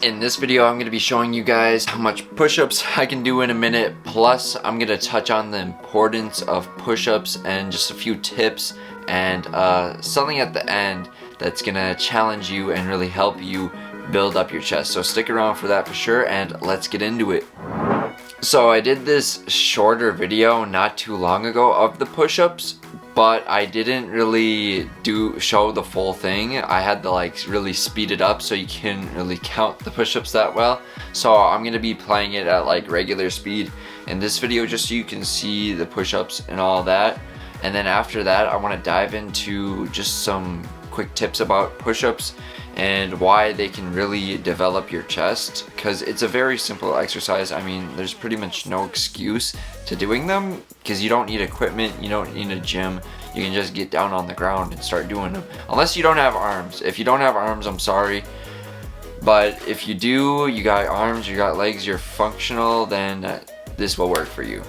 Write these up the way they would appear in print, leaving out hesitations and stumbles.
In this video, I'm going to be showing you guys how much push-ups I can do in a minute, plus I'm going to touch on the importance of push-ups and just a few tips and something at the end that's going to challenge you and really help you build up your chest. So stick around for that for sure, and let's get into it. So I did this shorter video not too long ago of the push-ups, but I didn't really show the full thing. I had to really speed it up so you can't really count the push-ups that well. So I'm gonna be playing it at regular speed in this video just so you can see the push-ups and all that. And then after that, I want to dive into just some quick tips about push-ups and why they can really develop your chest, because it's a very simple exercise. I mean, there's pretty much no excuse to doing them because you don't need equipment, you don't need a gym. You can just get down on the ground and start doing them, unless you don't have arms. If you don't have arms, I'm sorry, but if you do, you got arms, you got legs, you're functional, then this will work for you.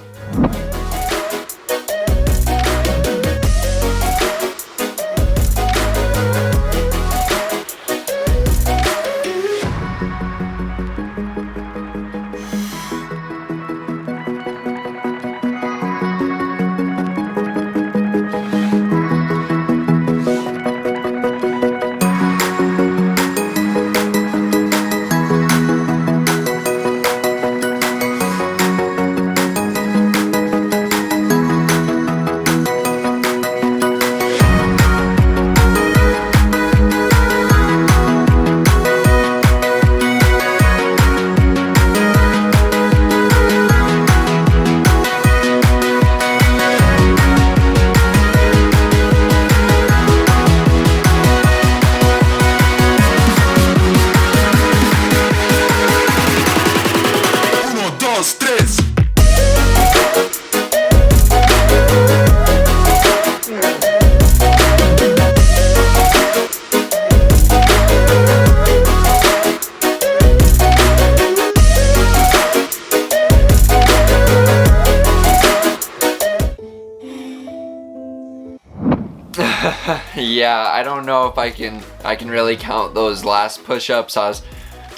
Yeah, I don't know if I can really count those last push-ups. I was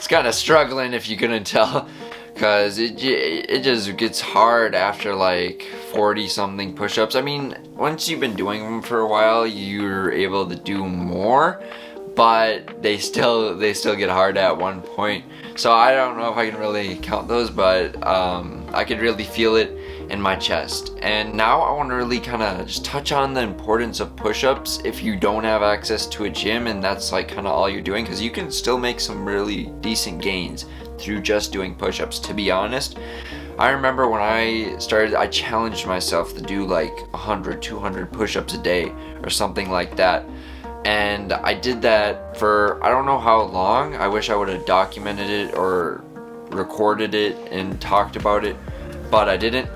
kind of struggling, if you couldn't tell, because it just gets hard after 40 something push-ups. I mean, once you've been doing them for a while, you're able to do more, but they still get hard at one point. So I don't know if I can really count those, but I could really feel it in my chest. And now I want to really kind of just touch on the importance of push-ups if you don't have access to a gym and that's kind of all you're doing, because you can still make some really decent gains through just doing push-ups. To be honest, I remember when I started, I challenged myself to do 100, 200 push-ups a day or something like that. And I did that for I don't know how long. I wish I would have documented it or recorded it and talked about it, but I didn't.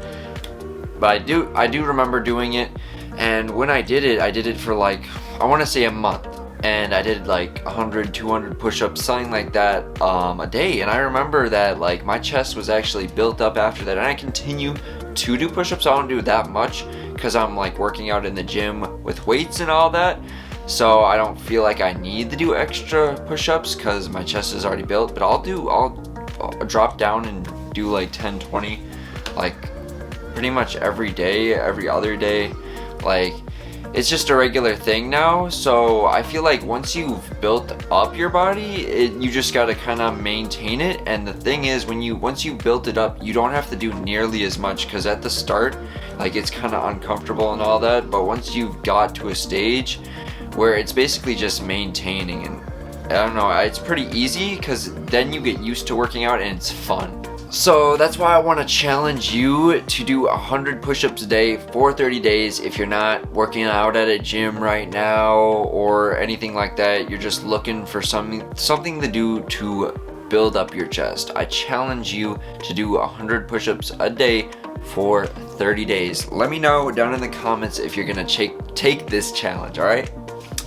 But I do remember doing it, and when I did it for I want to say a month, and I did 100, 200 push-ups, something like that a day. And I remember that my chest was actually built up after that, and I continue to do push-ups. I don't do that much because I'm working out in the gym with weights and all that. So I don't feel like I need to do extra push-ups because my chest is already built. But I'll drop down and do 10, 20, pretty much every day, every other day. It's just a regular thing now. So I feel once you've built up your body, you just gotta kind of maintain it. And the thing is, once you built it up, you don't have to do nearly as much, because at the start, it's kind of uncomfortable and all that. But once you've got to a stage where it's basically just maintaining, and I don't know, it's pretty easy because then you get used to working out and it's fun. So that's why I want to challenge you to do 100 push-ups a day for 30 days. If you're not working out at a gym right now or anything like that, you're just looking for something to do to build up your chest, I challenge you to do 100 push-ups a day for 30 days. Let me know down in the comments if you're gonna take this challenge, alright?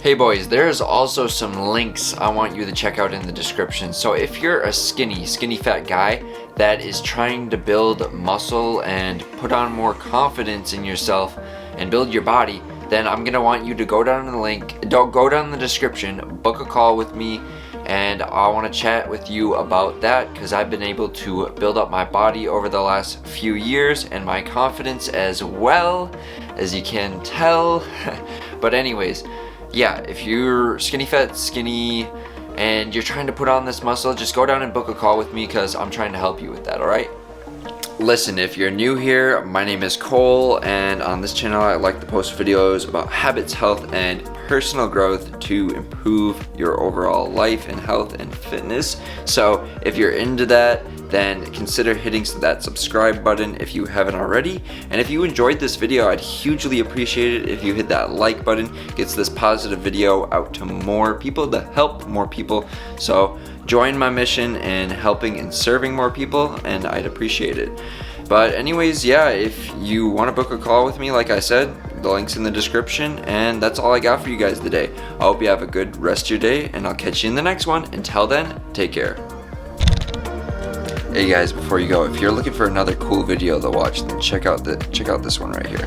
Hey boys, there's also some links I want you to check out in the description. So if you're a skinny fat guy that is trying to build muscle and put on more confidence in yourself and build your body, then I'm gonna want you to go down in the link, go down in the description, book a call with me, and I want to chat with you about that because I've been able to build up my body over the last few years and my confidence as well, as you can tell. But anyways, yeah, if you're skinny fat, skinny, and you're trying to put on this muscle, just go down and book a call with me because I'm trying to help you with that, alright? Listen, if you're new here, my name is Cole, and on this channel I like to post videos about habits, health, and personal growth to improve your overall life and health and fitness. So if you're into that, then consider hitting that subscribe button if you haven't already. And if you enjoyed this video, I'd hugely appreciate it if you hit that like button. It gets this positive video out to more people, to help more people. So join my mission in helping and serving more people, and I'd appreciate it. But anyways, yeah, if you want to book a call with me, like I said, the link's in the description, and that's all I got for you guys today. I hope you have a good rest of your day, and I'll catch you in the next one. Until then, take care. Hey guys, before you go, if you're looking for another cool video to watch, then check out this one right here.